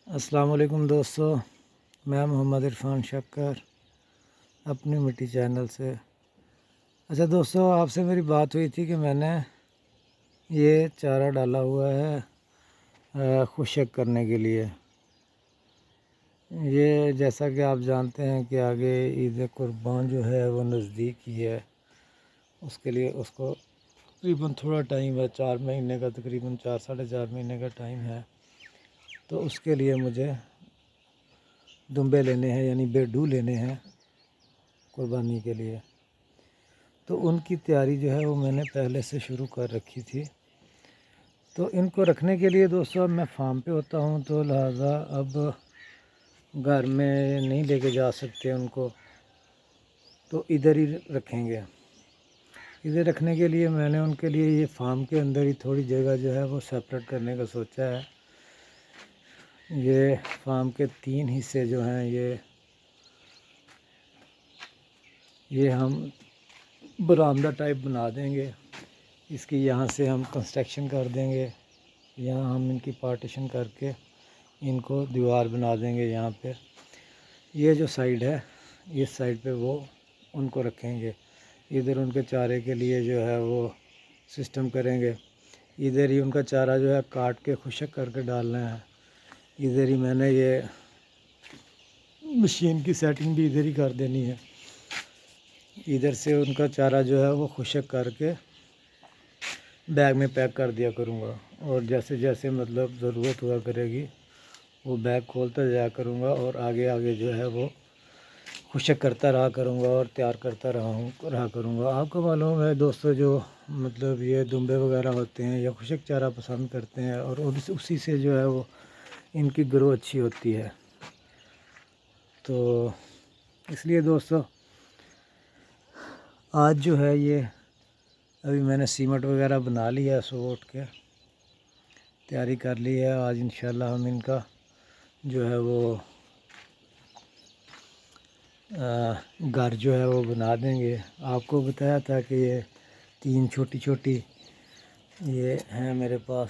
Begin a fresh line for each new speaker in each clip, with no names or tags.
अस्सलाम वालेकुम दोस्तों, मैं मोहम्मद इरफान शक्कर अपनी मिट्टी चैनल से। अच्छा दोस्तों, आपसे मेरी बात हुई थी कि मैंने ये चारा डाला हुआ है खुशक करने के लिए। ये जैसा कि आप जानते हैं कि आगे ईद कुर्बान जो है वो नज़दीक ही है। उसके लिए उसको तकरीबन थोड़ा टाइम है, 4 महीने का, तकरीबन 4 साढ़े 4 महीने का टाइम है। तो उसके लिए मुझे दुम्बे लेने हैं, यानी बेडू लेने हैं कुर्बानी के लिए। तो उनकी तैयारी जो है वो मैंने पहले से शुरू कर रखी थी। तो इनको रखने के लिए दोस्तों, अब मैं फार्म पे होता हूँ तो लिहाजा अब घर में नहीं लेके जा सकते उनको, तो इधर ही रखेंगे। इधर रखने के लिए मैंने उनके लिए ये फार्म के अंदर ही थोड़ी जगह जो है वो सेपरेट करने का सोचा है। ये फार्म के 3 हिस्से जो हैं ये हम बरामदा टाइप बना देंगे। इसकी यहाँ से हम कंस्ट्रक्शन कर देंगे, यहाँ हम इनकी पार्टीशन करके इनको दीवार बना देंगे। यहाँ पे ये जो साइड है, इस साइड पे वो उनको रखेंगे। इधर उनके चारे के लिए जो है वो सिस्टम करेंगे। इधर ही उनका चारा जो है काट के खुशक करके डालना है। इधर ही मैंने ये मशीन की सेटिंग भी इधर ही कर देनी है। इधर से उनका चारा जो है वो खुशक करके बैग में पैक कर दिया करूँगा, और जैसे जैसे मतलब ज़रूरत हुआ करेगी वो बैग खोलता जाया करूँगा, और आगे आगे जो है वो खुशक करता रहा करूँगा और तैयार करता रहा करूँगा। आपको मालूम है दोस्तों, जो मतलब ये दुम्बे वगैरह होते हैं या खुशक चारा पसंद करते हैं, और उसी से जो है वो इनकी ग्रो अच्छी होती है। तो इसलिए दोस्तों, आज जो है ये अभी मैंने सीमेंट वगैरह बना लिया है, सुबह उठ के तैयारी कर ली है। आज इंशाल्लाह हम इनका जो है वो घर जो है वो बना देंगे। आपको बताया था कि ये 3 छोटी छोटी ये हैं मेरे पास,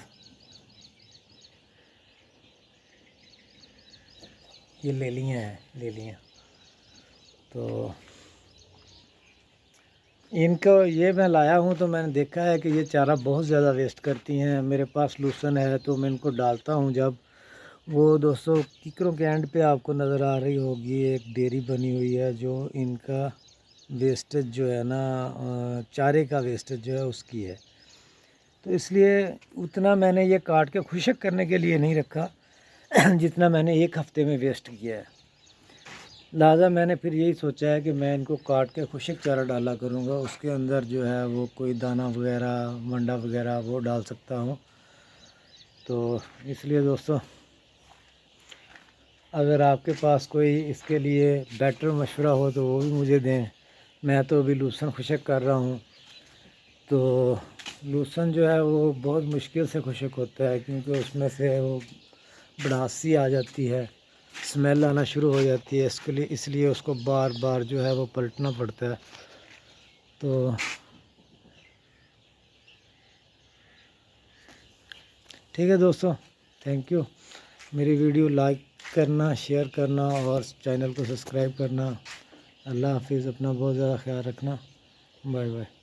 ये ले लिया। तो इनको ये मैं लाया हूँ तो मैंने देखा है कि ये चारा बहुत ज़्यादा वेस्ट करती हैं। मेरे पास लूसन है तो मैं इनको डालता हूँ जब वो दोस्तों किकरों के एंड पे आपको नज़र आ रही होगी एक डेयरी बनी हुई है, जो इनका वेस्टेज जो है ना, चारे का वेस्टेज जो है उसकी है। तो इसलिए उतना मैंने ये काट के खुशक करने के लिए नहीं रखा जितना मैंने एक हफ़्ते में वेस्ट किया है। लिहाजा मैंने फिर यही सोचा है कि मैं इनको काट के खुशक चारा डाला करूँगा। उसके अंदर जो है वो कोई दाना वगैरह, मंडा वगैरह वो डाल सकता हूँ। तो इसलिए दोस्तों, अगर आपके पास कोई इसके लिए बेटर मशवरा हो तो वो भी मुझे दें। मैं तो अभी लूसन खुशक कर रहा हूँ। तो लूसन जो है वो बहुत मुश्किल से खुशक होता है, क्योंकि उसमें से वो भड़ास सी आ जाती है, स्मेल आना शुरू हो जाती है। इसके लिए इसलिए उसको बार बार जो है वो पलटना पड़ता है। तो ठीक है दोस्तों, थैंक यू। मेरी वीडियो लाइक करना, शेयर करना और चैनल को सब्सक्राइब करना। अल्लाह हाफिज़। अपना बहुत ज़्यादा ख्याल रखना। Bye bye.